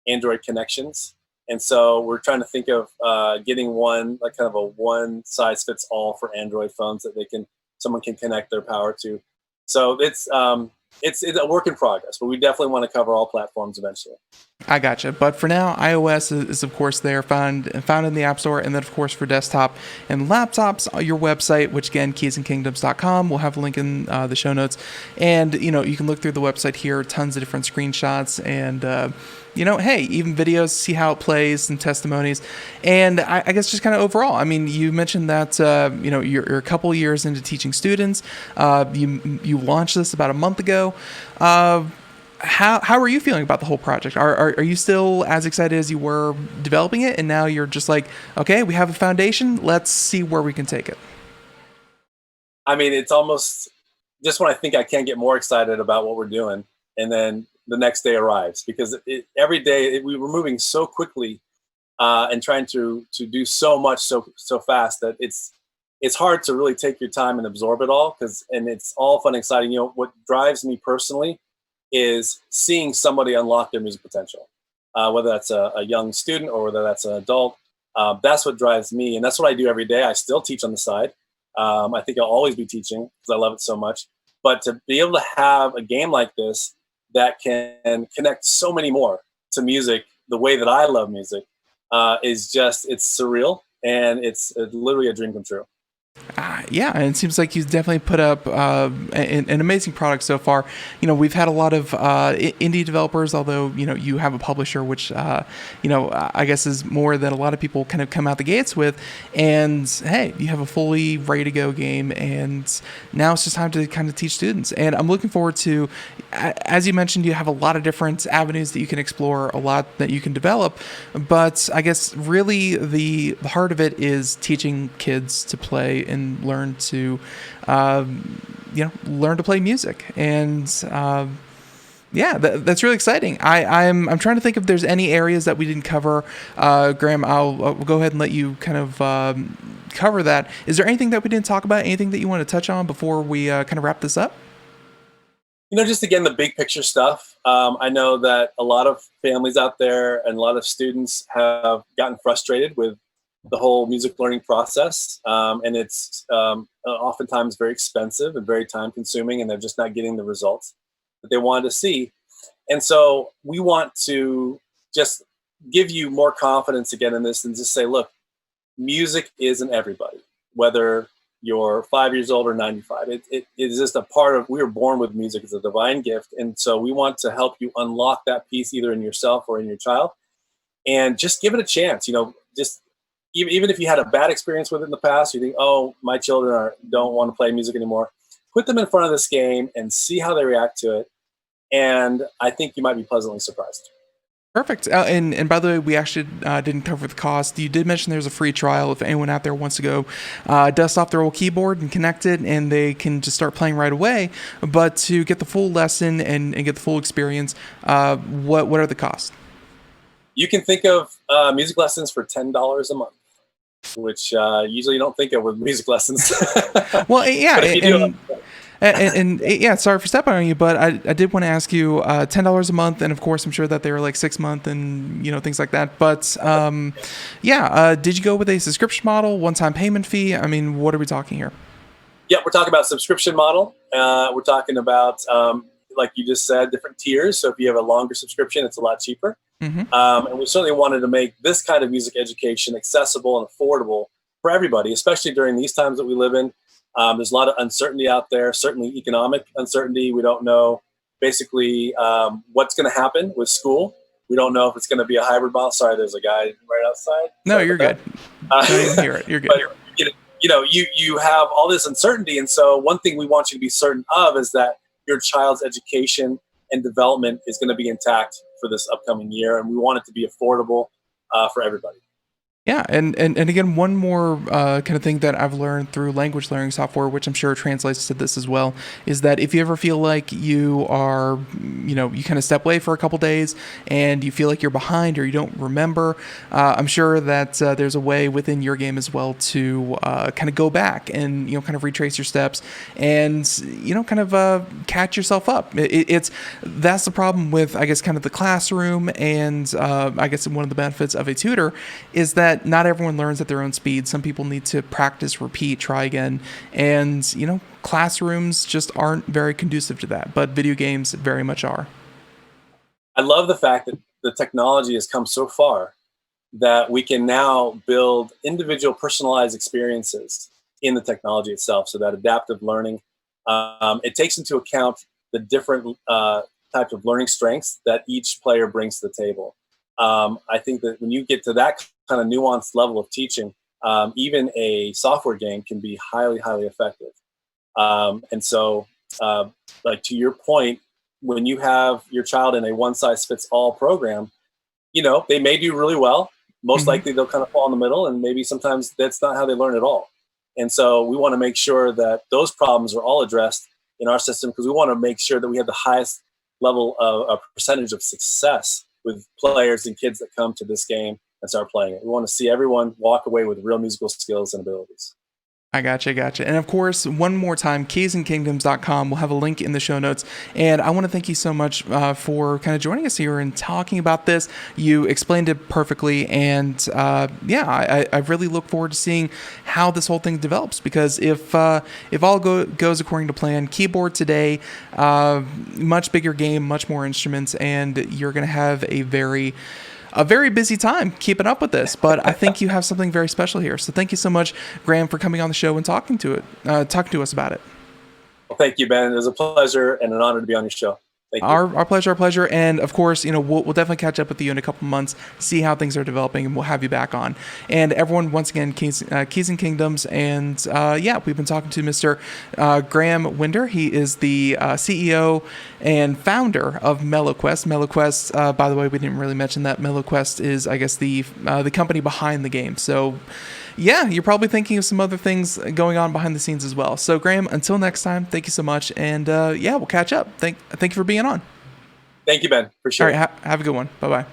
Android connections. And so we're trying to think of getting one, like kind of a one size fits all for Android phones that someone can connect their power to. So it's a work in progress, but we definitely want to cover all platforms eventually. I gotcha. But for now, iOS is of course there, found in the App Store, and then of course for desktop and laptops, your website, which again, keysandkingdoms.com. We'll have a link in the show notes, and you can look through the website here, tons of different screenshots and hey, even videos, see how it plays and testimonies. And I guess just kind of overall, I mean, you mentioned that you're a couple years into teaching students. You launched this about a month ago. How are you feeling about the whole project? Are you still as excited as you were developing it, and now you're just like, okay, we have a foundation, let's see where we can take it? I mean, it's almost just when I think I can't get more excited about what we're doing, and then the next day arrives, because every day we were moving so quickly and trying to do so much so fast that it's hard to really take your time and absorb it all, and it's all fun and exciting. What drives me personally is seeing somebody unlock their music potential, whether that's a young student or whether that's an adult. That's what drives me, and that's what I do every day. I still teach on the side. I think I'll always be teaching because I love it so much. But to be able to have a game like this that can connect so many more to music the way that I love music it's surreal, and it's literally a dream come true. Yeah, and it seems like you've definitely put up an amazing product so far. We've had a lot of indie developers, although, you have a publisher, which, I guess is more that a lot of people kind of come out the gates with. And hey, you have a fully ready to go game, and now it's just time to kind of teach students. And I'm looking forward to, as you mentioned, you have a lot of different avenues that you can explore, a lot that you can develop. But I guess really the heart of it is teaching kids to play and learn to play music. And that's really exciting. I'm trying to think if there's any areas that we didn't cover. Graeme, I'll go ahead and let you kind of cover that. Is there anything that we didn't talk about, anything that you want to touch on before we kind of wrap this up? Just again, the big picture stuff. I know that a lot of families out there and a lot of students have gotten frustrated with the whole music learning process. And it's oftentimes very expensive and very time consuming, and they're just not getting the results that they wanted to see. And so we want to just give you more confidence again in this and just say, look, music isn't everybody, whether you're 5 years old or 95. It is just a part of, we were born with music. It's a divine gift. And so we want to help you unlock that piece either in yourself or in your child, and just give it a chance. Just even if you had a bad experience with it in the past, you think, oh, my children don't want to play music anymore, put them in front of this game and see how they react to it. And I think you might be pleasantly surprised. Perfect. And by the way, we actually didn't cover the cost. You did mention there's a free trial if anyone out there wants to go dust off their old keyboard and connect it, and they can just start playing right away. But to get the full lesson and get the full experience, what are the costs? You can think of music lessons for $10 a month, which usually you don't think of with music lessons. Well, yeah, and yeah, sorry for stepping on you, but I did want to ask you $10 a month, and of course I'm sure that they were like 6 month and things like that. But did you go with a subscription model, one-time payment fee? I mean, what are we talking here? Yeah, we're talking about subscription model. We're talking about like you just said, different tiers. So if you have a longer subscription, it's a lot cheaper. Mm-hmm. And we certainly wanted to make this kind of music education accessible and affordable for everybody, especially during these times that we live in. There's a lot of uncertainty out there, certainly economic uncertainty. We don't know basically what's going to happen with school. We don't know if it's going to be a hybrid model. Sorry, there's a guy right outside. No, you're good. I didn't hear it. You're good. But, you have all this uncertainty. And so one thing we want you to be certain of is that your child's education and development is going to be intact for this upcoming year. And we want it to be affordable for everybody. Yeah, and again, one more kind of thing that I've learned through language learning software, which I'm sure translates to this as well, is that if you ever feel like you are, you kind of step away for a couple days and you feel like you're behind or you don't remember, I'm sure that there's a way within your game as well to kind of go back and, kind of retrace your steps and, kind of catch yourself up. That's the problem with, I guess, kind of the classroom, and I guess one of the benefits of a tutor is that not everyone learns at their own speed. Some people need to practice, repeat, try again. And, classrooms just aren't very conducive to that, but video games very much are. I love the fact that the technology has come so far that we can now build individual personalized experiences in the technology itself. So that adaptive learning, it takes into account the different types of learning strengths that each player brings to the table. I think that when you get to that kind of nuanced level of teaching, even a software game can be highly, highly effective. And so, like to your point, when you have your child in a one-size-fits-all program, they may do really well. Most likely they'll kind of fall in the middle, and maybe sometimes that's not how they learn at all. And so we want to make sure that those problems are all addressed in our system, because we want to make sure that we have the highest level of a percentage of success with players and kids that come to this game and start playing it. We want to see everyone walk away with real musical skills and abilities. I gotcha. And of course, one more time, keysandkingdoms.com. We'll have a link in the show notes. And I want to thank you so much for kind of joining us here and talking about this. You explained it perfectly. And I really look forward to seeing how this whole thing develops, because if all goes according to plan, keyboard today, much bigger game, much more instruments, and you're going to have a very a very busy time keeping up with this, but I think you have something very special here. So thank you so much, Graeme, for coming on the show and talking to us about it. Well, thank you, Ben. It was a pleasure and an honor to be on your show. Thank you. Our pleasure. And of course, we'll definitely catch up with you in a couple months, see how things are developing, and we'll have you back on. And everyone, once again, Keys and Kingdoms. And we've been talking to Mr. Graeme Winder. He is the CEO and founder of MeloQuest. MeloQuest, by the way, we didn't really mention that MeloQuest is, I guess, the company behind the game. So, yeah, you're probably thinking of some other things going on behind the scenes as well. So, Graeme, until next time, thank you so much. And we'll catch up. Thank you for being on. Thank you, Ben. Appreciate it. All right, have a good one. Bye-bye.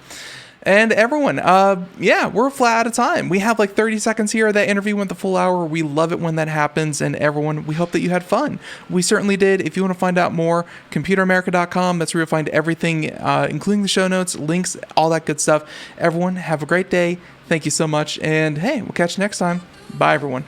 And everyone, we're flat out of time. We have like 30 seconds here. That interview went the full hour. We love it when that happens. And everyone, we hope that you had fun. We certainly did. If you want to find out more, computeramerica.com. That's where you'll find everything, including the show notes, links, all that good stuff. Everyone, have a great day. Thank you so much. And hey, we'll catch you next time. Bye, everyone.